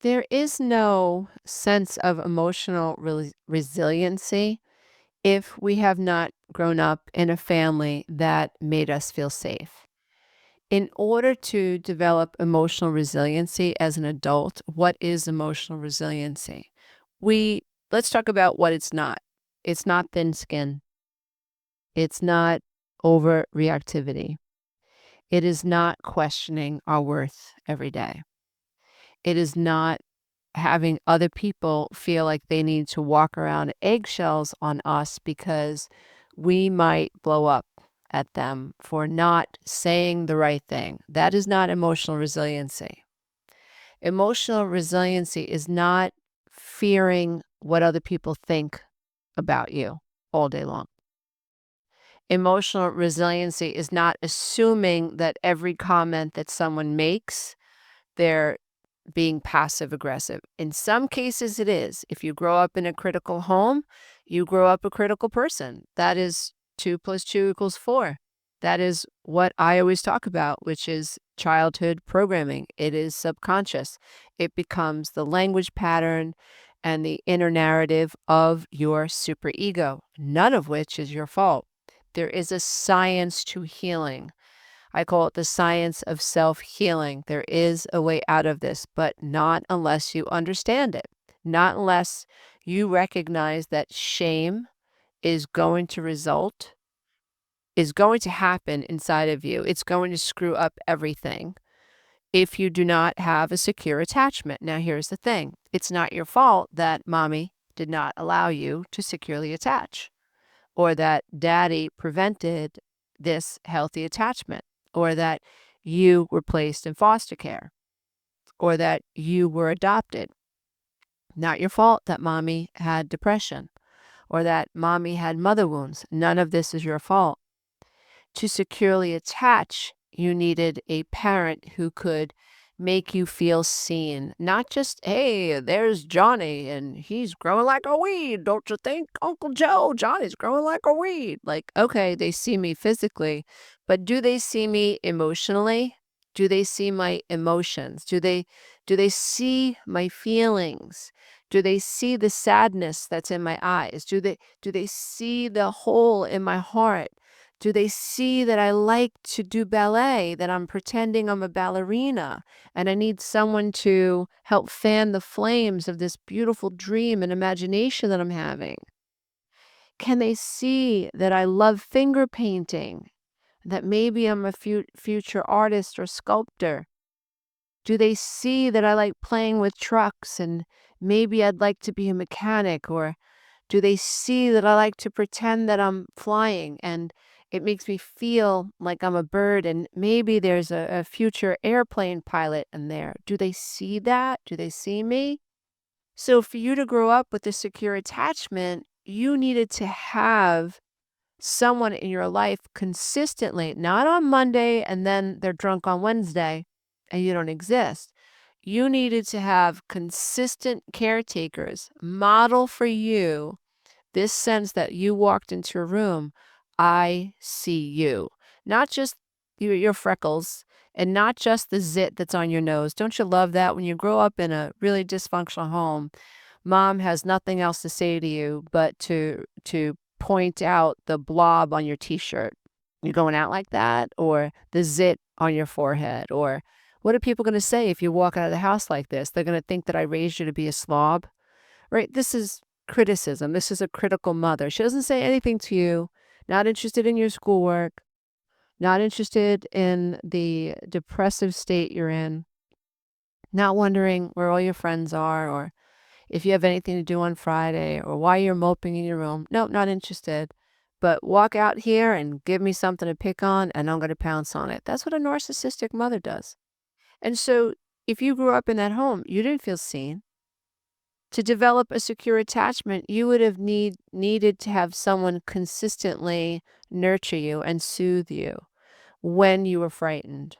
There is no sense of emotional resiliency if we have not grown up in a family that made us feel safe. In order to develop emotional resiliency as an adult, what is emotional resiliency? We Let's talk about what it's not. It's not thin skin. It's not overreactivity. It is not questioning our worth every day. It is not having other people feel like they need to walk around eggshells on us because we might blow up at them for not saying the right thing. That is not emotional resiliency. Emotional resiliency is not fearing what other people think about you all day long. Emotional resiliency is not assuming that every comment that someone makes, they're being passive aggressive. In some cases, it is. If you grow up in a critical home, you grow up a critical person. That is 2 plus 2 equals 4. That is what I always talk about, which is childhood programming. It is subconscious. It becomes the language pattern and the inner narrative of your superego, none of which is your fault. There is a science to healing. I call it the science of self-healing. There is a way out of this, but not unless you understand it. Not unless you recognize that shame is going to happen inside of you. It's going to screw up everything if you do not have a secure attachment. Now, here's the thing. It's not your fault that mommy did not allow you to securely attach, or that daddy prevented this healthy attachment, or that you were placed in foster care, or that you were adopted. Not your fault that mommy had depression or that mommy had mother wounds. None of this is your fault. To securely attach, you needed a parent who could make you feel seen. Not just, hey, there's Johnny and he's growing like a weed. Don't you think, Uncle Joe? Johnny's growing like a weed. Like, okay, they see me physically, but do they see me emotionally? Do they see my emotions? Do they see my feelings? Do they see the sadness that's in my eyes? Do they see the hole in my heart? Do they see that I like to do ballet, that I'm pretending I'm a ballerina, and I need someone to help fan the flames of this beautiful dream and imagination that I'm having? Can they see that I love finger painting, that maybe I'm a future artist or sculptor? Do they see that I like playing with trucks and maybe I'd like to be a mechanic? Or do they see that I like to pretend that I'm flying and it makes me feel like I'm a bird and maybe there's a future airplane pilot in there? Do they see that? Do they see me? So for you to grow up with a secure attachment, you needed to have someone in your life consistently, not on Monday and then they're drunk on Wednesday and you don't exist. You needed to have consistent caretakers model for you this sense that you walked into a room, I see you. Not just your freckles and not just the zit that's on your nose. Don't you love that when you grow up in a really dysfunctional home? Mom has nothing else to say to you but to point out the blob on your t-shirt. You going out like that? Or the zit on your forehead? Or what are people going to say if you walk out of the house like this? They're going to think that I raised you to be a slob, right? This is criticism. This is a critical mother. She doesn't say anything to you, not interested in your schoolwork, not interested in the depressive state you're in, not wondering where all your friends are or if you have anything to do on Friday or why you're moping in your room. No, not interested. But walk out here and give me something to pick on and I'm going to pounce on it. That's what a narcissistic mother does. And so if you grew up in that home, you didn't feel seen. To develop a secure attachment, you would have needed to have someone consistently nurture you and soothe you when you were frightened.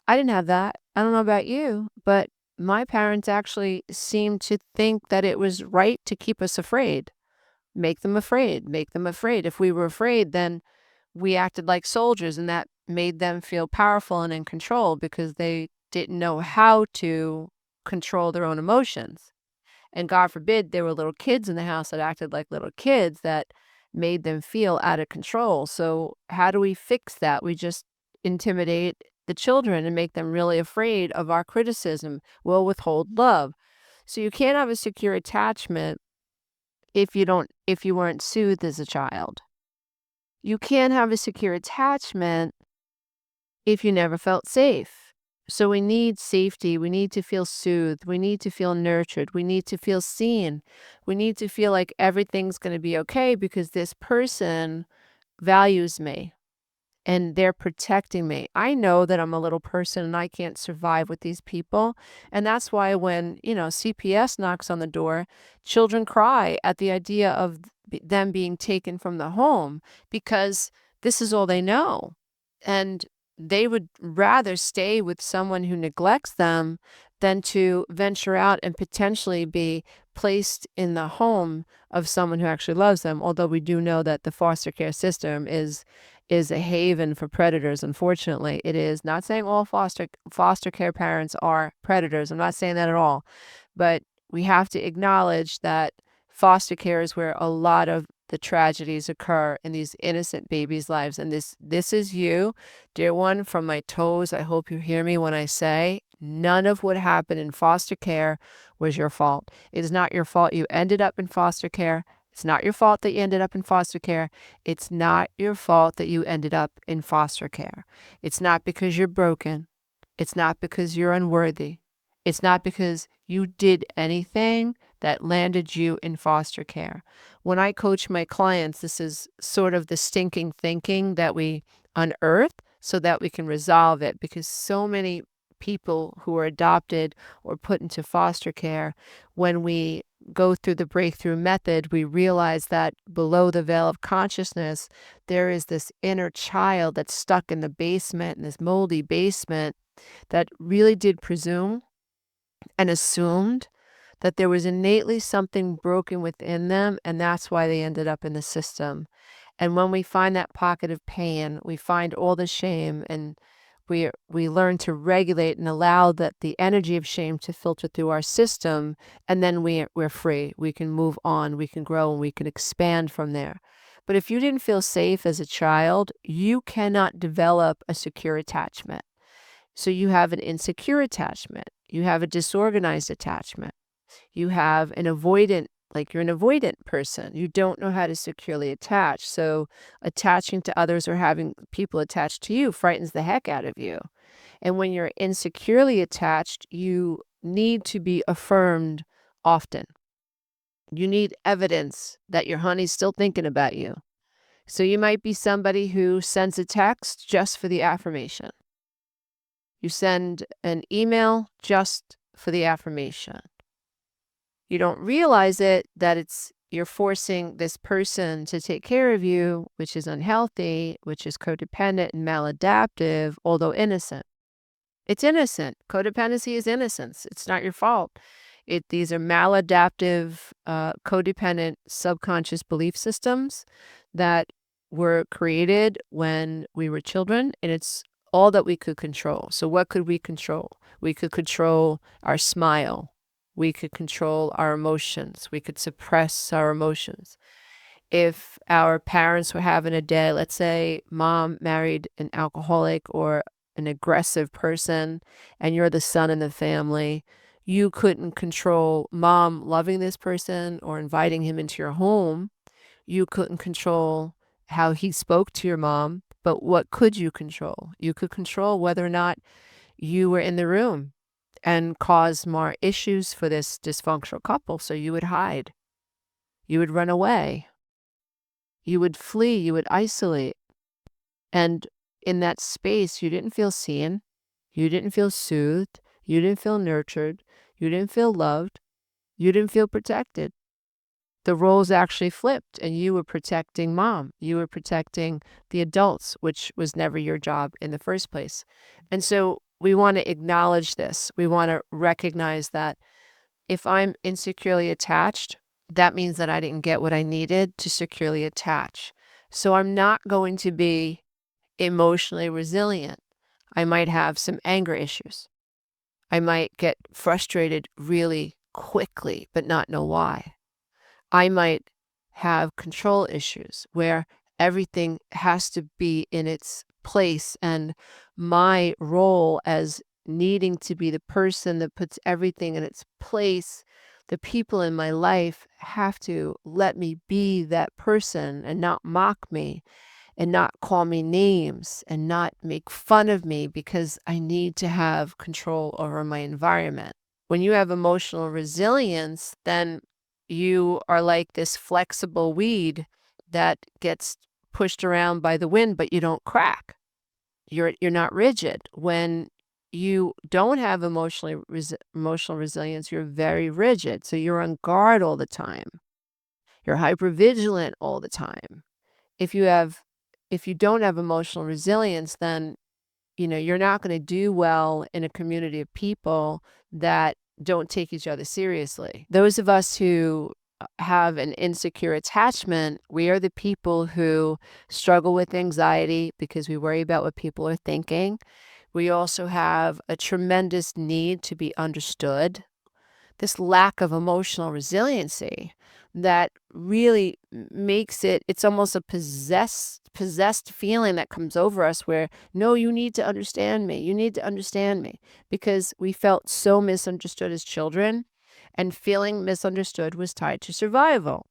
I didn't have that. I don't know about you, but my parents actually seemed to think that it was right to keep us afraid. Make them afraid, make them afraid. If we were afraid, then we acted like soldiers, and that made them feel powerful and in control because they didn't know how to control their own emotions. And God forbid there were little kids in the house that acted like little kids that made them feel out of control. So, how do we fix that? We just intimidate the children and make them really afraid of our criticism. We'll withhold love. So, you can't have a secure attachment if you weren't soothed as a child. You can't have a secure attachment if you never felt safe. So we need safety. We need to feel soothed. We need to feel nurtured. We need to feel seen. We need to feel like everything's going to be okay because this person values me and they're protecting me. I know that I'm a little person and I can't survive with these people. And that's why when, CPS knocks on the door, children cry at the idea of them being taken from the home because this is all they know. And they would rather stay with someone who neglects them than to venture out and potentially be placed in the home of someone who actually loves them. Although we do know that the foster care system is a haven for predators. Unfortunately, it is. Not saying all foster care parents are predators. I'm not saying that at all. But we have to acknowledge that foster care is where a lot of the tragedies occur in these innocent babies' lives. And this is you, dear one, from my toes. I hope you hear me when I say none of what happened in foster care was your fault. It is not your fault you ended up in foster care. It's not your fault that you ended up in foster care. It's not your fault that you ended up in foster care. It's not because you're broken. It's not because you're unworthy. It's not because you did anything that landed you in foster care. When I coach my clients, this is sort of the stinking thinking that we unearth so that we can resolve it, because so many people who are adopted or put into foster care, when we go through the breakthrough method, we realize that below the veil of consciousness, there is this inner child that's stuck in the basement, in this moldy basement, that really did presume and assumed that there was innately something broken within them, and that's why they ended up in the system. And when we find that pocket of pain, we find all the shame, and we learn to regulate and allow that the energy of shame to filter through our system, and then we're free. We can move on, we can grow, and we can expand from there. But if you didn't feel safe as a child, you cannot develop a secure attachment. So you have an insecure attachment. You have a disorganized attachment. You have an avoidant, like you're an avoidant person. You don't know how to securely attach. So attaching to others or having people attached to you frightens the heck out of you. And when you're insecurely attached, you need to be affirmed often. You need evidence that your honey's still thinking about you. So you might be somebody who sends a text just for the affirmation. You send an email just for the affirmation. You don't realize that you're forcing this person to take care of you, which is unhealthy, which is codependent and maladaptive, although innocent. It's innocent. Codependency is innocence. It's not your fault. These are maladaptive, codependent subconscious belief systems that were created when we were children, and it's all that we could control. So what could we control? We could control our smile. We could control our emotions. We could suppress our emotions. If our parents were having a day, let's say mom married an alcoholic or an aggressive person, and you're the son in the family, you couldn't control mom loving this person or inviting him into your home. You couldn't control how he spoke to your mom, but what could you control? You could control whether or not you were in the room and cause more issues for this dysfunctional couple. So you would hide. You would run away. You would flee. You would isolate. And in that space, you didn't feel seen. You didn't feel soothed. You didn't feel nurtured. You didn't feel loved. You didn't feel protected. The roles actually flipped, and you were protecting mom. You were protecting the adults, which was never your job in the first place. And so we want to acknowledge this. We want to recognize that if I'm insecurely attached, that means that I didn't get what I needed to securely attach. So I'm not going to be emotionally resilient. I might have some anger issues. I might get frustrated really quickly, but not know why. I might have control issues where everything has to be in its place, and my role as needing to be the person that puts everything in its place, the people in my life have to let me be that person and not mock me and not call me names and not make fun of me because I need to have control over my environment. When you have emotional resilience, then you are like this flexible weed that gets pushed around by the wind, but you don't crack. You're not rigid. When you don't have emotional resilience, you're very rigid. So you're on guard all the time. You're hypervigilant all the time. If you have if you don't have emotional resilience, then you're not going to do well in a community of people that don't take each other seriously. Those of us who have an insecure attachment, we are the people who struggle with anxiety because we worry about what people are thinking. We also have a tremendous need to be understood, this lack of emotional resiliency that really makes it's almost a possessed feeling that comes over us where, no, you need to understand me. You need to understand me, because we felt so misunderstood as children, and feeling misunderstood was tied to survival.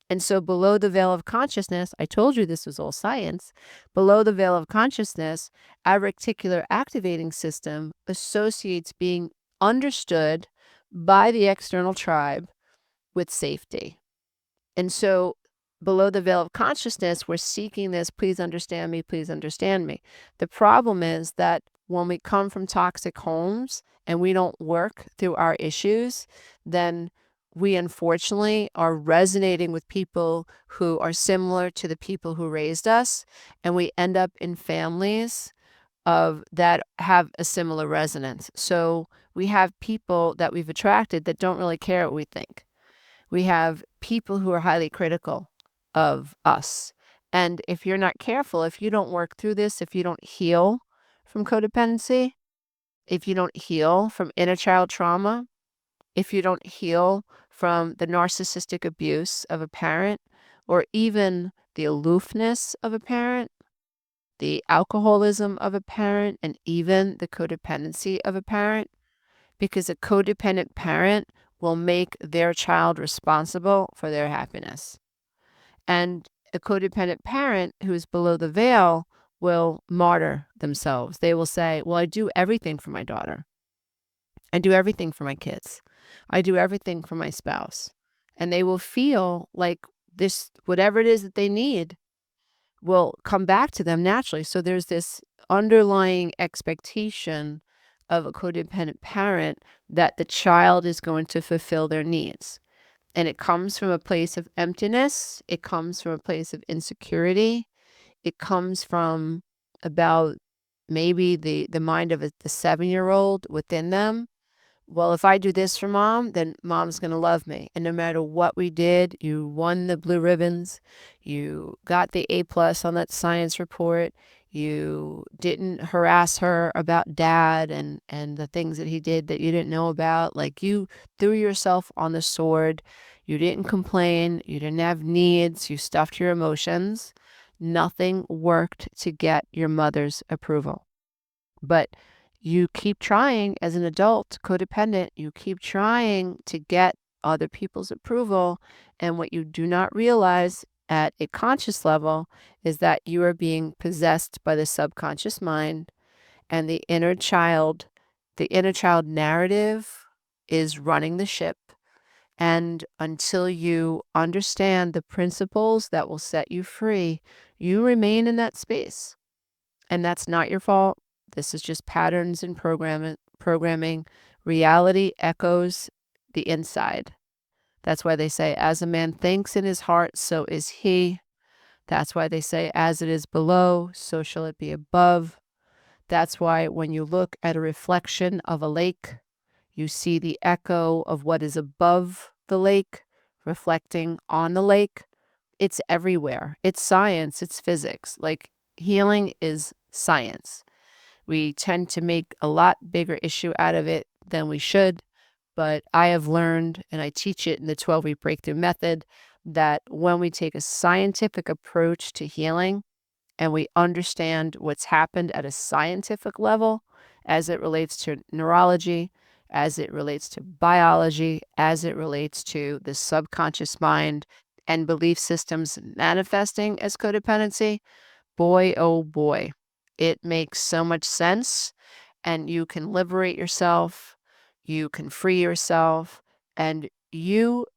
And so below the veil of consciousness, I told you this was all science. Below the veil of consciousness, our reticular activating system associates being understood by the external tribe with safety. And so below the veil of consciousness, we're seeking this, please understand me, please understand me. The problem is that when we come from toxic homes and we don't work through our issues, then we unfortunately are resonating with people who are similar to the people who raised us, and we end up in families of that have a similar resonance. So we have people that we've attracted that don't really care what we think. We have people who are highly critical of us. And if you're not careful, if you don't work through this, if you don't heal from codependency, if you don't heal from inner child trauma, if you don't heal from the narcissistic abuse of a parent, or even the aloofness of a parent, the alcoholism of a parent, and even the codependency of a parent, because a codependent parent will make their child responsible for their happiness. And a codependent parent who is below the veil will martyr themselves. They will say, well, I do everything for my daughter. I do everything for my kids. I do everything for my spouse. And they will feel like this, whatever it is that they need, will come back to them naturally. So there's this underlying expectation of a codependent parent that the child is going to fulfill their needs. And it comes from a place of emptiness. It comes from a place of insecurity. It comes from about maybe the mind of the 7-year-old within them. Well, if I do this for mom, then mom's going to love me. And no matter what we did, you won the blue ribbons, you got the A+ on that science report, you didn't harass her about dad and the things that he did that you didn't know about. Like, you threw yourself on the sword. You didn't complain. You didn't have needs. You stuffed your emotions. Nothing worked to get your mother's approval. But you keep trying as an adult, codependent, you keep trying to get other people's approval. And what you do not realize at a conscious level is that you are being possessed by the subconscious mind, and the inner child narrative is running the ship. And until you understand the principles that will set you free, you remain in that space. And that's not your fault. This is just patterns and programming. Reality echoes the inside. That's why they say, as a man thinks in his heart, so is he. That's why they say, as it is below, so shall it be above. That's why when you look at a reflection of a lake, you see the echo of what is above the lake reflecting on the lake. It's everywhere. It's science. It's physics. Like, healing is science. We tend to make a lot bigger issue out of it than we should. But I have learned, and I teach it in the 12-week breakthrough method, that when we take a scientific approach to healing and we understand what's happened at a scientific level as it relates to neurology, as it relates to biology, as it relates to the subconscious mind and belief systems manifesting as codependency, boy, oh boy, it makes so much sense. And you can liberate yourself, you can free yourself, and you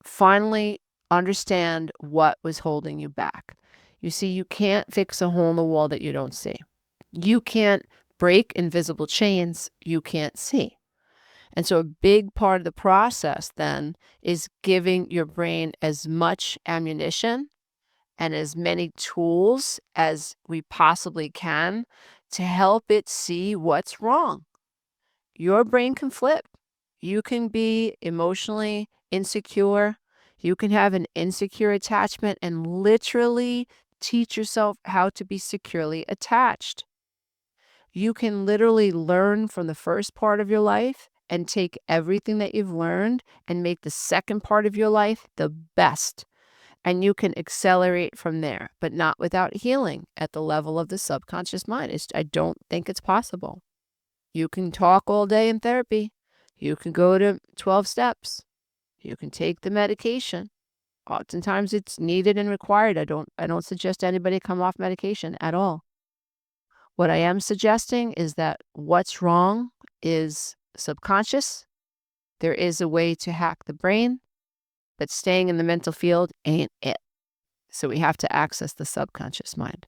finally understand what was holding you back. You see, you can't fix a hole in the wall that you don't see. You can't break invisible chains you can't see. And so a big part of the process then is giving your brain as much ammunition and as many tools as we possibly can to help it see what's wrong. Your brain can flip. You can be emotionally insecure. You can have an insecure attachment and literally teach yourself how to be securely attached. You can literally learn from the first part of your life and take everything that you've learned and make the second part of your life the best. And you can accelerate from there, but not without healing at the level of the subconscious mind. I don't think it's possible. You can talk all day in therapy. You can go to 12 steps. You can take the medication. Oftentimes it's needed and required. I don't suggest anybody come off medication at all. What I am suggesting is that what's wrong is subconscious. There is a way to hack the brain, but staying in the mental field ain't it. So we have to access the subconscious mind.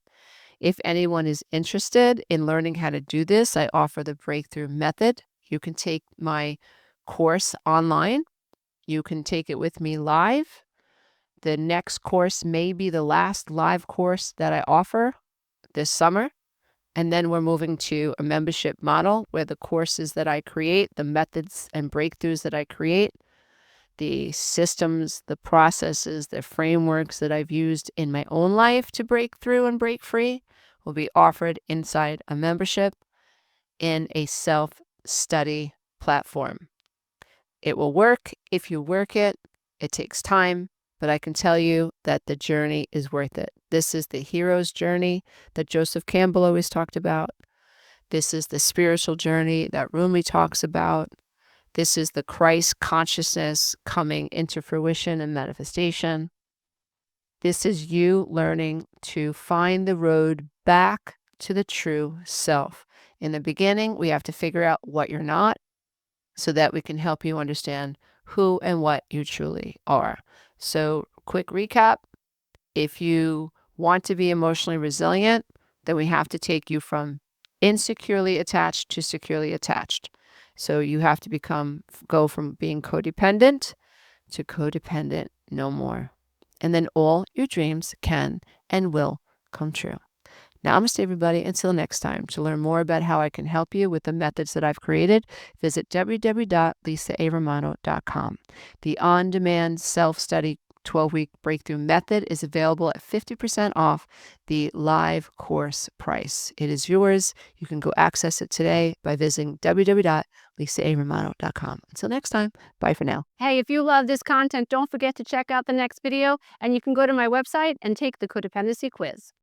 If anyone is interested in learning how to do this, I offer the breakthrough method. You can take my course online. You can take it with me live. The next course may be the last live course that I offer this summer. And then we're moving to a membership model where the courses that I create, the methods and breakthroughs that I create, the systems, the processes, the frameworks that I've used in my own life to break through and break free will be offered inside a membership in a self-study platform. It will work if you work it. It takes time, but I can tell you that the journey is worth it. This is the hero's journey that Joseph Campbell always talked about. This is the spiritual journey that Rumi talks about. This is the Christ consciousness coming into fruition and manifestation. This is you learning to find the road back to the true self. In the beginning, we have to figure out what you're not so that we can help you understand who and what you truly are. So, quick recap. If you want to be emotionally resilient, then we have to take you from insecurely attached to securely attached. So you have to go from being codependent to codependent no more. And then all your dreams can and will come true. Namaste, everybody. Until next time. To learn more about how I can help you with the methods that I've created, visit www.lisaaramano.com. The on-demand self-study 12-week breakthrough method is available at 50% off the live course price. It is yours. You can go access it today by visiting www.lisaaramano.com. Until next time, bye for now. Hey, if you love this content, don't forget to check out the next video, and you can go to my website and take the codependency quiz.